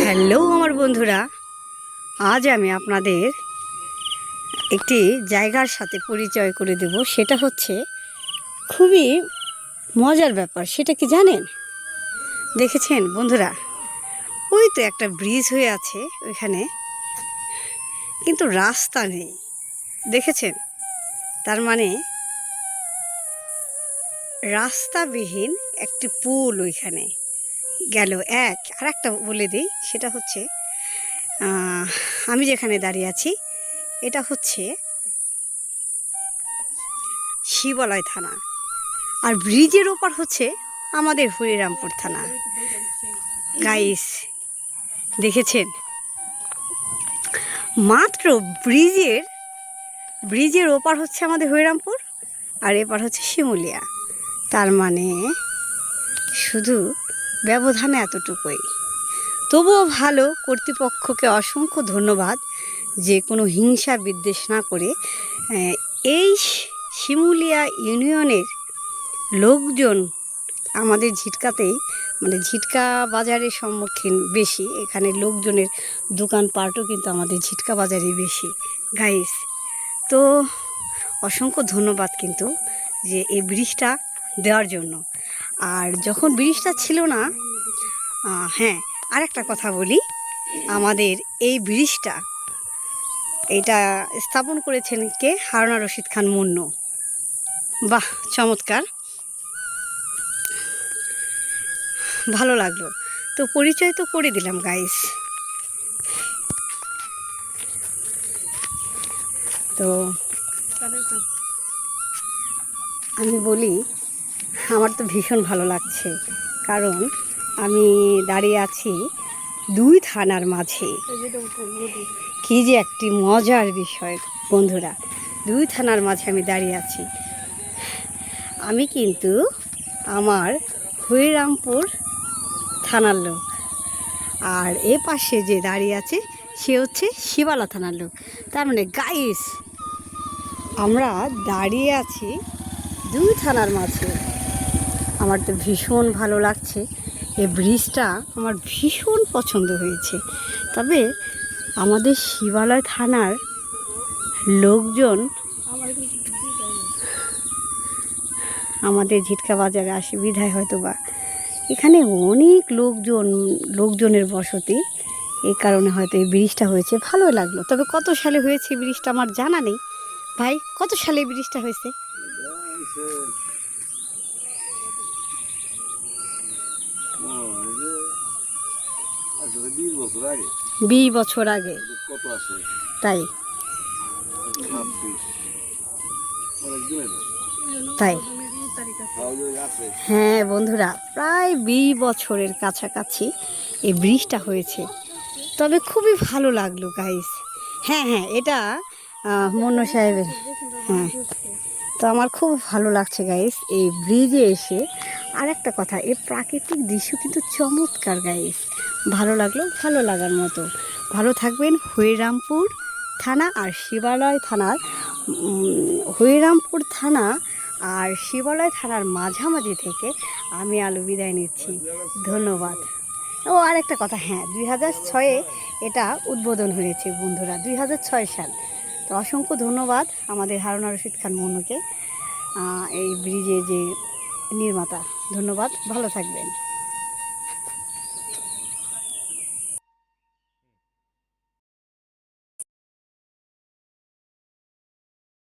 Hello আমার বন্ধুরা, আজ আমি আপনাদের একটি জায়গার সাথে পরিচয় করে দেব। সেটা হচ্ছে খুবই মজার ব্যাপার। সেটা কি জানেন? দেখেছেন বন্ধুরা, ওই তো একটা ব্রিজ হয়ে আছে ওইখানে, কিন্তু রাস্তা নেই। দেখেছেন? তার মানে রাস্তাবিহীন একটি পুল ওইখানে গেল। আর একটা বলে দিই, সেটা হচ্ছে আমি যেখানে দাঁড়িয়ে আছি এটা হচ্ছে শিবালয় থানা, আর ব্রিজের ওপার হচ্ছে আমাদের হরিরামপুর থানা। গাইস, দেখেছেন? মাত্র ব্রিজের ওপার হচ্ছে আমাদের হরিরামপুর, আর এপার হচ্ছে শিমুলিয়া। তার মানে শুধু ব্যবধানে এতটুকুই। তবুও ভালো, কর্তৃপক্ষকে অসংখ্য ধন্যবাদ যে কোনো হিংসা বিদ্বেষ না করে এই শিমুলিয়া ইউনিয়নের লোকজন আমাদের ঝিটকাতেই, মানে ঝিটকা বাজারের সম্মুখীন বেশি, এখানে লোকজনের দোকানপাটও কিন্তু আমাদের ঝিটকা বাজারেই বেশি। গাইস, তো অসংখ্য ধন্যবাদ কিন্তু যে এই ব্রিজটা দেওয়ার জন্য। আর যখন ব্রিজটা ছিল না, হ্যাঁ, আর একটা কথা বলি, আমাদের এই ব্রিজটা এটা স্থাপন করেছেন কে? হারুনা রশিদ খান মুন্নু। বাহ, চমৎকার, ভালো লাগলো। তো পরিচয় তো করে দিলাম গাইস। তো আমি বলি, আমার তো ভীষণ ভালো লাগছে, কারণ আমি দাঁড়িয়ে আছি দুই থানার মাঝে। কি যে একটি মজার বিষয় বন্ধুরা, দুই থানার মাঝে আমি দাঁড়িয়ে আছি। আমি কিন্তু আমার হরিরামপুর থানার লোক, আর এ পাশে যে দাঁড়িয়ে আছে সে হচ্ছে শিবালা থানার লোক। তার মানে গাইস, আমরা দাঁড়িয়ে আছি দুই থানার মাঝে। আমার তো ভীষণ ভালো লাগছে, এই ব্রিজটা আমার ভীষণ পছন্দ হয়েছে। তবে আমাদের শিবালয় থানার লোকজন আমাদের ঝিটকা বাজারে আসে বিধায় হয়তো বা এখানে অনেক লোকজনের বসতি, এই কারণে হয়তো এই ব্রিজটা হয়েছে। ভালো লাগলো। তবে কত সালে হয়েছে ব্রিজটা আমার জানা নেই। ভাই, কত সালে ব্রিজটা হয়েছে? 20 বছর আগে। তাই তাই হ্যাঁ বন্ধুরা, প্রায় 20 বছরের কাছাকাছি এই ব্রিজটা হয়েছে। তবে খুবই ভালো লাগলো গাইস। হ্যাঁ, এটা মন্নু সাহেবের। হ্যাঁ, তো আমার খুব ভালো লাগছে গাইস এই ব্রিজে এসে। আর একটা কথা, এই প্রাকৃতিক দৃশ্য কিন্তু চমৎকার গাইস। ভালো লাগলো, ভালো লাগার মতো। ভালো থাকবেন। হরিরামপুর থানা আর শিবালয় থানার হরিরামপুর থানা আর শিবালয় থানার মাঝামাঝি থেকে আমি আলু বিদায় নিচ্ছি। ধন্যবাদ। ও আরেকটা কথা, হ্যাঁ, 2006-এ এটা উদ্বোধন হয়েছে বন্ধুরা, 2006 সাল। তো অসংখ্য ধন্যবাদ আমাদের হারুনা রশিদ খান মুন্নুকে, এই ব্রিজে যে নির্মাতা। ধন্যবাদ, ভালো থাকবেন।